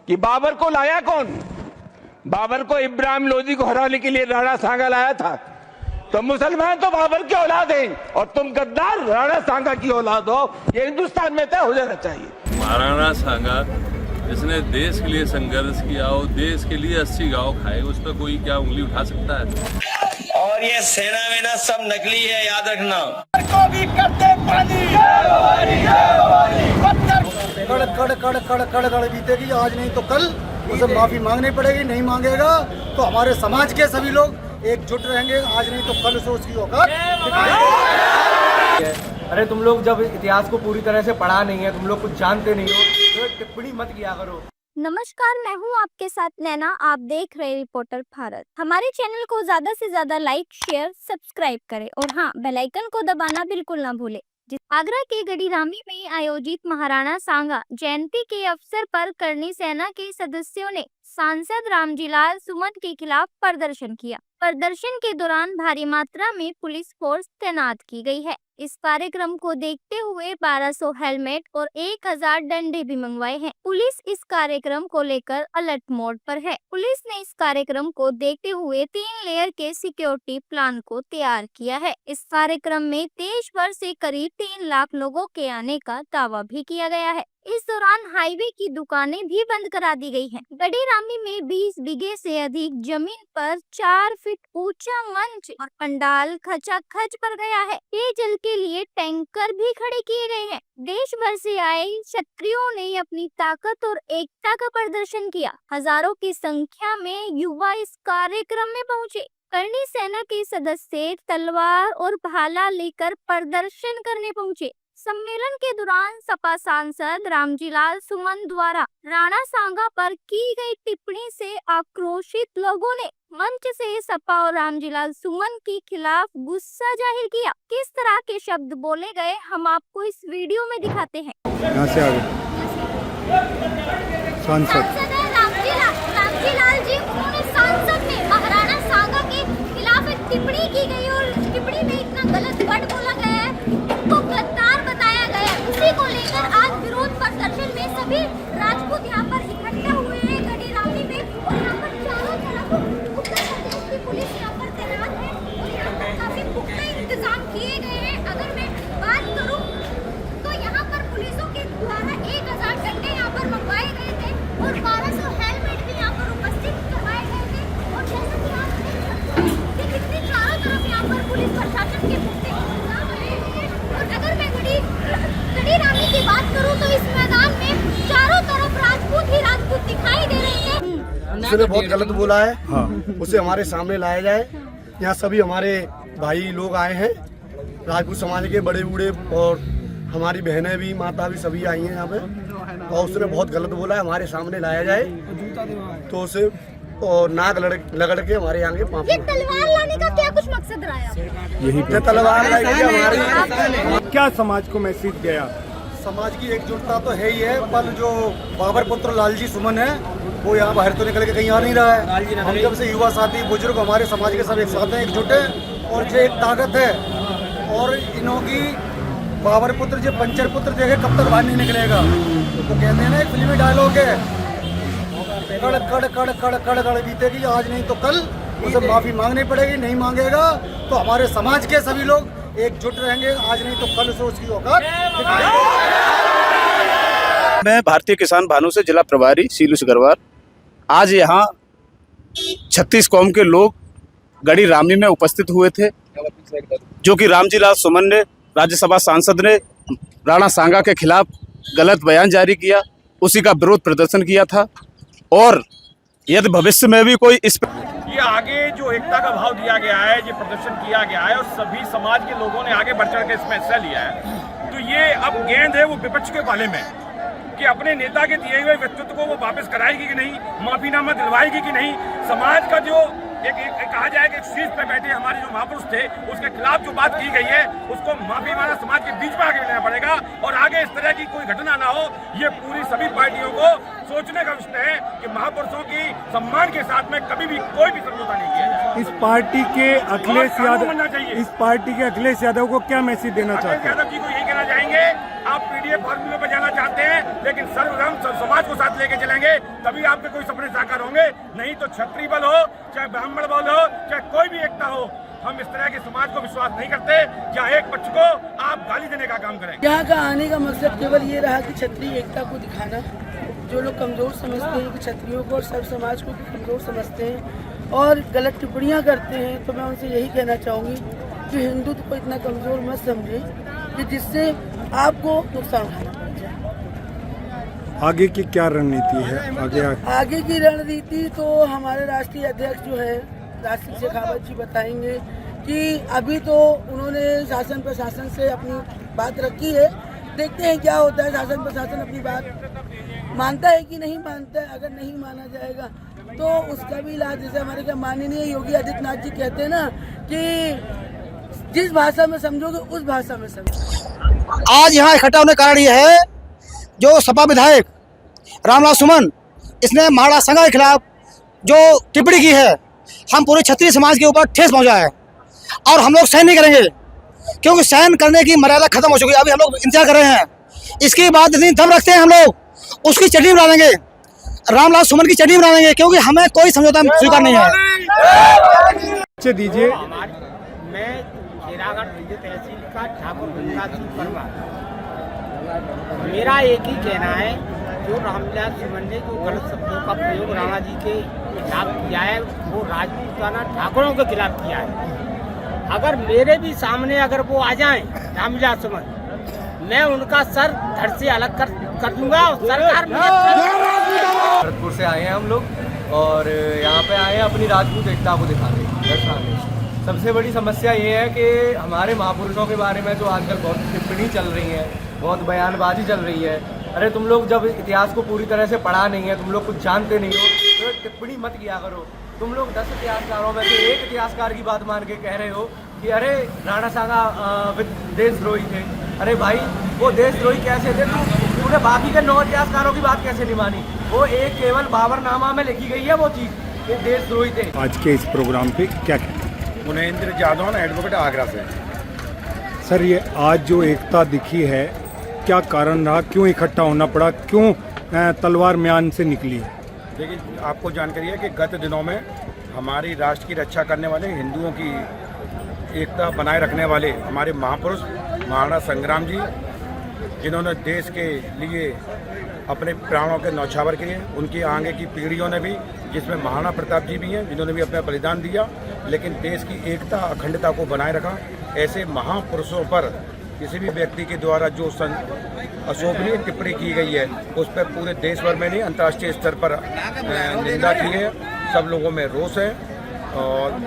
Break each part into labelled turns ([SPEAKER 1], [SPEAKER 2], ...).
[SPEAKER 1] कि बाबर को लाया कौन? बाबर को इब्राहिम लोदी को हराने के लिए राणा सांगा लाया था। तो मुसलमान तो बाबर की औलाद हैं और तुम गद्दार राणा सांगा की औलाद हो। ये हिंदुस्तान में तय हो जाना चाहिए।
[SPEAKER 2] महाराणा सांगा जिसने देश के लिए संघर्ष किया और देश के लिए 80 गांव खाए, उस पर कोई क्या उंगली उठा सकता है?
[SPEAKER 3] और ये सेना वेना सब नकली है, याद रखना।
[SPEAKER 4] को भी करते पानी कड़ कड़ कड़ कड़ कड़ कड़ बीतेगी, आज नहीं तो कल उसे माफी मांगनी पड़ेगी। नहीं मांगेगा तो हमारे समाज के सभी लोग एकजुट रहेंगे, आज नहीं तो कल से उसकी औकात दिखाएंगे।
[SPEAKER 5] अरे तुम लोग जब इतिहास को पूरी तरह से पढ़ा नहीं है, तुम लोग कुछ जानते नहीं हो, तो टिप्पणी मत किया करो।
[SPEAKER 6] नमस्कार, मैं हूं आपके साथ नैना। आप देख रहे रिपोर्टर भारत। हमारे चैनल को ज्यादा से ज्यादा लाइक, शेयर, सब्सक्राइब करें और हाँ, बेल आइकन को दबाना बिल्कुल ना भूलें। आगरा के गढ़ीरामी में आयोजित महाराणा सांगा जयंती के अवसर पर करनी सेना के सदस्यों ने सांसद रामजीलाल सुमन के खिलाफ प्रदर्शन किया। प्रदर्शन के दौरान भारी मात्रा में पुलिस फोर्स तैनात की गई है। इस कार्यक्रम को देखते हुए 1200 हेलमेट और 1000 डंडे भी मंगवाए हैं। पुलिस इस कार्यक्रम को लेकर अलर्ट मोड पर है। पुलिस ने इस कार्यक्रम को देखते हुए 3 लेयर के सिक्योरिटी प्लान को तैयार किया है। इस कार्यक्रम में देश भर से करीब 3 लाख लोगों के आने का दावा भी किया गया है। इस दौरान हाईवे की दुकानें भी बंद करा दी गई हैं। गढ़ीरामी में 20 बीघे से अधिक जमीन पर 4 फीट ऊंचा मंच और पंडाल खचाखच पर गया है। पेयजल के लिए टैंकर भी खड़े किए गए हैं। देश भर से आए क्षत्रियों ने अपनी ताकत और एकता का प्रदर्शन किया। हजारों की संख्या में युवा इस कार्यक्रम में पहुंचे। करनी सेना के सदस्य तलवार और भाला लेकर प्रदर्शन करने पहुंचे। सम्मेलन के दौरान सपा सांसद रामजीलाल सुमन द्वारा राणा सांगा पर की गई टिप्पणी से आक्रोशित लोगों ने मंच से सपा और रामजीलाल सुमन के खिलाफ गुस्सा जाहिर किया। किस तरह के शब्द बोले गए, हम आपको इस वीडियो में दिखाते हैं।
[SPEAKER 4] यहाँ से आगे सांसद
[SPEAKER 6] रामजीलाल जी, उन्होंने सांसद में महाराणा सांगा के खिलाफ एक टिप्पणी की गई और इस टिप्पणी में इतना गलत वर्ड बोला गया है, उनको गद्दार बताया गया है। उसी को लेकर आज विरोध प्रदर्शन में सभी राजपूत यहाँ पर इकट्ठा हुए हैं गढ़ीरामी में और यहाँ पर चारों तरफ उत्तर प्रदेश की पुलिस यहाँ पर तैनात है और यहाँ पर काफी पुख्ता इंतजाम किए गए हैं। अगर मैं बात करूँ तो यहाँ पर पुलिसों के द्वारा 1000 डंडे यहाँ पर मंगवाए गए थे और 1200 हेलमेट भी यहाँ पर उपस्थित करवाए गए थे। और जैसा कि आप देख सकते हैं कि कितनी चारों तरफ यहाँ पर पुलिस प्रशासन के पुख्ते इंतजाम रहे हैं। और अगर मैं गढ़ीरामी की बात करूँ तो इस मैदान में चारों तरफ राजपूत ही राजपूत दिखाई दे रहे हैं।
[SPEAKER 4] उसने बहुत गलत बोला है, हाँ, उसे हमारे सामने लाया जाए। यहाँ सभी हमारे भाई लोग आए हैं, राजपूत समाज के बड़े बूढ़े और हमारी बहनें भी, माता भी, सभी आई हैं यहाँ पे। और उसने बहुत गलत बोला है, हमारे सामने लाया जाए तो उसे और नाक लगड़ के हमारे आगे
[SPEAKER 6] ये तलवार लाने का क्या कुछ मकसद रहा है?
[SPEAKER 4] यही तलवार हमारे
[SPEAKER 7] क्या समाज को मैसेज गया?
[SPEAKER 4] समाज की एकजुटता तो है ही है, पर जो बाबर पुत्र लालजी सुमन है वो यहाँ बाहर तो निकल के कहीं आ नहीं रहा है। हम जब से युवा साथी बुजुर्ग हमारे समाज के सब एक साथ हैं, एकजुट है और जो एक ताकत है। और इन्हों की बाबर पुत्र जो पंचर पुत्र देखे कब तक बाहर नहीं निकलेगा। तो कहते हैं ना, एक फिल्मी डायलॉग है, कड़ कड़ कड़ कड़ कड़ कड़ बीतेगी, आज नहीं तो कल उसे माफी मांगनी पड़ेगी। नहीं मांगेगा तो हमारे समाज के सभी लोग एकजुट रहेंगे, आज नहीं तो कल से उसकी औकात दिखाएंगे।
[SPEAKER 8] मैं भारतीय किसान भानु से जिला प्रभारी सीलू सिकरवार। आज यहाँ 36 कौम के लोग गढ़ीरामी में उपस्थित हुए थे, जो कि रामजीलाल सुमन ने, राज्यसभा सांसद ने राणा सांगा के खिलाफ गलत बयान जारी किया, उसी का विरोध प्रदर्शन किया था। और यदि भविष्य में भी कोई इस
[SPEAKER 9] ये आगे जो एकता का भाव दिया गया है, जो प्रदर्शन किया गया है और सभी समाज के लोगों ने आगे बढ़ चढ़ के इसमें हिस्सा लिया है, तो ये अब गेंद है वो विपक्ष के बाले में कि अपने नेता के दिए हुए व्यक्तित्व को वो वापस कराएगी कि नहीं, माफीनामा दिलवाएगी कि नहीं। समाज का जो एक कहा जाए कि शीर्ष पे बैठे हमारे जो महापुरुष थे, उसके खिलाफ जो बात की गई है उसको माफी मांगना समाज के बीच में आगे लेना पड़ेगा और आगे इस तरह की कोई घटना ना हो। ये पूरी सभी पार्टियों को सोचने का विषय है कि महापुरुषों की सम्मान के साथ में कभी भी कोई भी समझौता नहीं किया जाए।
[SPEAKER 7] इस पार्टी के अखिलेश यादव को क्या मैसेज देना चाहते हैं?
[SPEAKER 9] यादव जी को यही कहना चाहेंगे, आप पीडीएफ फॉर्मूले पर जाना चाहते हैं लेकिन सर्वधर्म समाज को साथ लेके चलेंगे तभी आपके कोई सपने साकार होंगे, नहीं तो क्षत्रिय बल हो चाहे ब्राह्मण बल हो चाहे कोई भी एकता हो, हम इस तरह के समाज को विश्वास नहीं करते जहाँ एक पक्ष को आप गाली देने का काम करें।
[SPEAKER 10] यहाँ का आने का मकसद केवल ये रहा कि क्षत्रिय एकता को दिखाना। जो लोग कमज़ोर समझते हैं कि क्षत्रियों को और सब समाज को कमज़ोर समझते हैं और गलत टिप्पणियाँ करते हैं, तो मैं उनसे यही कहना चाहूँगी कि हिंदुत्व को इतना कमज़ोर मत समझें कि जिससे आपको नुकसान उठाना पड़ जाए।
[SPEAKER 7] आगे की क्या रणनीति है?
[SPEAKER 10] आगे की रणनीति तो हमारे राष्ट्रीय अध्यक्ष जो है राष्ट्रीय शेखावत जी बताएंगे कि अभी तो उन्होंने शासन प्रशासन से अपनी बात रखी है, देखते हैं क्या होता है। शासन प्रशासन अपनी बात मानता है कि नहीं मानता है, अगर नहीं माना जाएगा तो उसका भी इलाज, जैसे हमारे क्या माननीय योगी आदित्यनाथ जी कहते हैं ना कि जिस भाषा में समझोगे उस भाषा में समझो।
[SPEAKER 8] आज यहाँ इकट्ठा होने का कारण ये है, जो सपा विधायक रामलाल सुमन इसने महाराणा सांगा के खिलाफ जो टिप्पणी की है, हम पूरे क्षत्रिय समाज के ऊपर ठेस पहुंचा है और हम लोग सहन नहीं करेंगे, क्योंकि सहन करने की मर्यादा खत्म हो चुकी है। अभी हम लोग इंतजार कर रहे हैं, इसके बाद जितनी दम रखते हैं हम लोग उसकी चटनी बना देंगे, रामलाल सुमन की चटनी बना देंगे, क्योंकि हमें कोई समझौता स्वीकार नहीं है।
[SPEAKER 7] दीजिए।
[SPEAKER 5] मैं खेरागढ़ तहसील का ठाकुर परमार, मेरा एक ही कहना है, जो रामलाल सुमन ने जो गलत शब्दों का प्रयोग राणा जी के खिलाफ किया है वो राजपूताना ठाकुरों के खिलाफ किया है। अगर मेरे भी सामने अगर वो आ जाएं रामलाल सुमन, मैं उनका सर धड़ से अलग कर दूंगा। सरकार भरतपुर से आए हैं हम लोग और यहाँ पे आए हैं अपनी राजपूत एकता को दिखाने, दर्शाने। सबसे बड़ी समस्या ये है कि हमारे महापुरुषों के बारे में जो आजकल बहुत टिप्पणी चल रही है, बहुत बयानबाजी चल रही है। अरे तुम लोग जब इतिहास को पूरी तरह से पढ़ा नहीं है, तुम लोग कुछ जानते नहीं हो, तो टिप्पणी मत किया करो। तुम लोग 10 इतिहासकारों में से एक इतिहासकार की बात मान के कह रहे हो कि अरे राणा सांगा देशद्रोही थे। अरे भाई वो देशद्रोही कैसे थे? तूने बाकी के 9 इतिहासकारों की बात कैसे नहीं मानी? वो एक केवल बाबरनामा में लिखी गई है वो चीज़, ये देशद्रोही थे।
[SPEAKER 7] आज के इस प्रोग्राम पे क्या
[SPEAKER 9] मुनेंद्र जादौन, एडवोकेट, आगरा से।
[SPEAKER 7] सर, ये आज जो एकता दिखी है, क्या कारण रहा, क्यों इकट्ठा होना पड़ा, क्यों तलवार म्यान से निकली?
[SPEAKER 9] देखिए, आपको जानकारी है कि गत दिनों में हमारी राष्ट्र की रक्षा करने वाले, हिंदुओं की एकता बनाए रखने वाले हमारे महापुरुष महाराणा संग्राम जी, जिन्होंने देश के लिए अपने प्राणों के न्यौछावर किए, उनकी आगे की पीढ़ियों ने भी, जिसमें महाराणा प्रताप जी भी हैं जिन्होंने भी अपना बलिदान दिया, लेकिन देश की एकता अखंडता को बनाए रखा। ऐसे महापुरुषों पर किसी भी व्यक्ति के द्वारा जो अशोभनीय टिप्पणी की गई है, उस पर पूरे देश भर में नहीं, अंतर्राष्ट्रीय स्तर पर निंदा की है। सब लोगों में रोष है और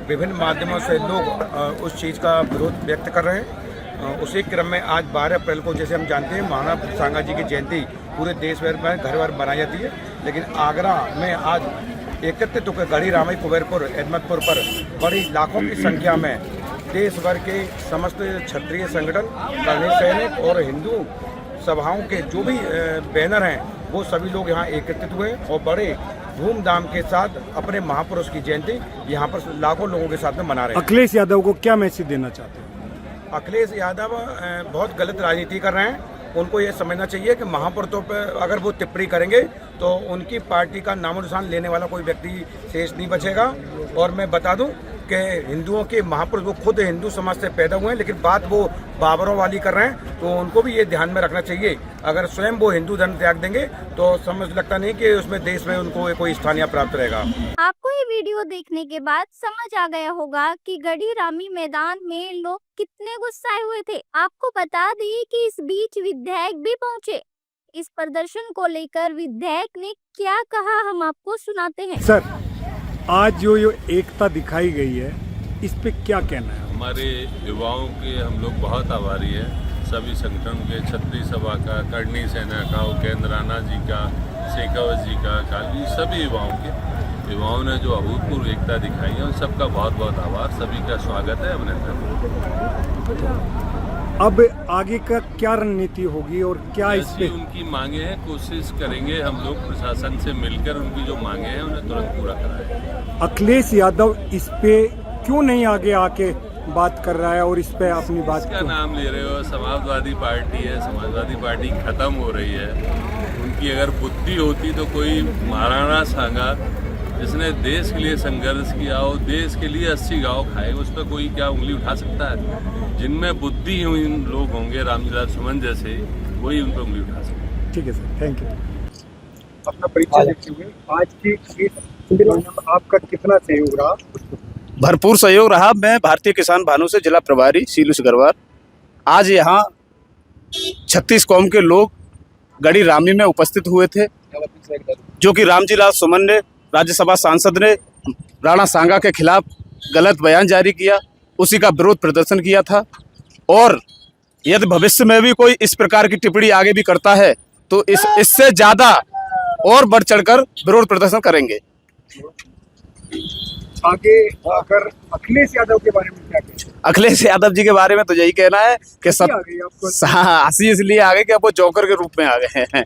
[SPEAKER 9] विभिन्न माध्यमों से लोग उस चीज़ का विरोध व्यक्त कर रहे हैं। उसी क्रम में आज 12 अप्रैल को, जैसे हम जानते हैं, महाराणा सांगा जी की जयंती पूरे देश भर में घर भर मनाई जाती है, लेकिन आगरा में आज एकत्रित होकर गढ़ी रामई कुबेरपुर अहमदपुर पर बड़ी लाखों की संख्या में देश भर के समस्त क्षत्रिय संगठन, कर्णी सैनिक और हिंदू सभाओं के जो भी बैनर हैं, वो सभी लोग यहाँ एकत्रित हुए और बड़े धूमधाम के साथ अपने महापुरुष की जयंती यहाँ पर लाखों लोगों के साथ में मना रहे हैं।
[SPEAKER 7] अखिलेश यादव को क्या मैसेज देना चाहते हैं?
[SPEAKER 9] अखिलेश यादव बहुत गलत राजनीति कर रहे हैं। उनको ये समझना चाहिए कि महापुरुषों पर अगर वो टिप्पणी करेंगे तो उनकी पार्टी का नामो निशान लेने वाला कोई व्यक्ति शेष नहीं बचेगा। और मैं बता दूं कि हिंदुओं के महापुरुष, वो खुद हिंदू समाज से पैदा हुए हैं, लेकिन बात वो बाबरों वाली कर रहे हैं, तो उनको भी ये ध्यान में रखना चाहिए। अगर स्वयं वो हिंदू धर्म त्याग देंगे तो समझ लगता नहीं कि उसमें देश में उनको कोई स्थानीय प्राप्त रहेगा।
[SPEAKER 6] आपको ये वीडियो देखने के बाद समझ आ गया होगा कि गढ़ी रामी मैदान में लोग कितने गुस्साए हुए थे। आपको बता दी कि इस बीच विधायक भी पहुंचे। इस प्रदर्शन को लेकर विधायक ने क्या कहा, हम आपको सुनाते हैं।
[SPEAKER 7] सर, आज जो एकता दिखाई गई है, इस पे क्या कहना है?
[SPEAKER 2] हमारे युवाओं के हम लोग बहुत आभारी हैं, सभी संगठन के, क्षत्रिय सभा का, कर्णी सेना का, उपेंद्र राणा जी का, शेखावत जी का, काली, सभी युवाओं ने जो अभूतपूर्व एकता दिखाई है, उन सबका बहुत बहुत आभार। सभी का स्वागत है, अभिनंदन।
[SPEAKER 7] अब आगे का क्या रणनीति होगी और क्या इस पे
[SPEAKER 2] उनकी मांगे हैं, कोशिश करेंगे हम लोग प्रशासन से मिलकर उनकी जो मांगे हैं उन्हें तुरंत पूरा कराएं।
[SPEAKER 7] अखिलेश यादव इस पे क्यों नहीं आगे आके बात कर रहा है और इस पे अपनी बात
[SPEAKER 2] का नाम ले रहे हो? समाजवादी पार्टी है, समाजवादी पार्टी खत्म हो रही है, इनकी अगर बुद्धि होती तो कोई महाराणा सांगा जिसने देश के लिए संघर्ष किया हो, देश के लिए 80 गांव खाए, उस पर कोई क्या उंगली उठा सकता है? जिनमें बुद्धि लोग होंगे रामविलास सुमन जैसे, वही उन पर उंगली उठा सकते हैं।
[SPEAKER 7] ठीक है सर, थैंक यू। अपना परिचय देते हुए आज की इस आंदोलन में आपका कितना सहयोग रहा?
[SPEAKER 8] भरपूर सहयोग रहा। मैं भारतीय किसान भानु से जिला प्रभारी सीलू सिकरवार। आज यहाँ 36 कौम के लोग गढ़ी रामनी में उपस्थित हुए थे, जो कि रामजीलाल सुमन ने, राज्यसभा सांसद ने राणा सांगा के खिलाफ गलत बयान जारी किया, उसी का विरोध प्रदर्शन किया था। और यदि भविष्य में भी कोई इस प्रकार की टिप्पणी आगे भी करता है तो इससे ज्यादा और बढ़ चढ़कर विरोध प्रदर्शन करेंगे।
[SPEAKER 7] आगे आकर अखिलेश यादव के बारे में क्या कहते हैं?
[SPEAKER 8] अखिलेश यादव जी के बारे में तो यही कहना है कि सब हंसी इसलिए आ गए कि अब वो जोकर के रूप में आ गए हैं।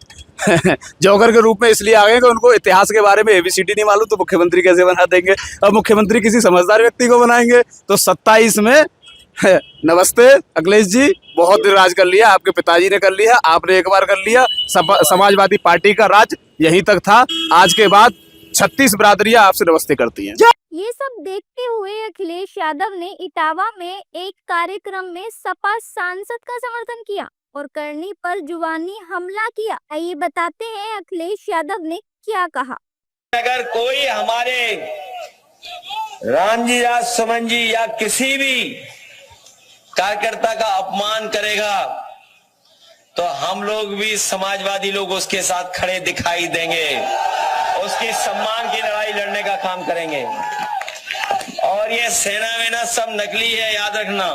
[SPEAKER 8] जोकर के रूप में इसलिए आ गए कि उनको इतिहास के बारे में ABCD नहीं मालूम, तो मुख्यमंत्री कैसे बना देंगे? अब मुख्यमंत्री किसी समझदार व्यक्ति को बनाएंगे। तो 27 में नमस्ते अखिलेश जी, बहुत दिन राज कर लिया, आपके पिताजी ने कर लिया, आपने एक बार कर लिया। समाजवादी पार्टी का राज यहीं तक था। आज के बाद 36 बिरादरियां आपसे नमस्ते करती हैं।
[SPEAKER 6] ये सब देखते हुए अखिलेश यादव ने इटावा में एक कार्यक्रम में सपा सांसद का समर्थन किया और करनी पर जुबानी हमला किया। आइए बताते हैं अखिलेश यादव ने क्या कहा।
[SPEAKER 3] अगर कोई हमारे रामजीलाल सुमन जी या किसी भी कार्यकर्ता का अपमान करेगा तो हम लोग भी समाजवादी लोग उसके साथ खड़े दिखाई देंगे, उसकी सम्मान की लड़ाई लड़ने का काम करेंगे। और ये सेना वेना सब नकली है, याद रखना।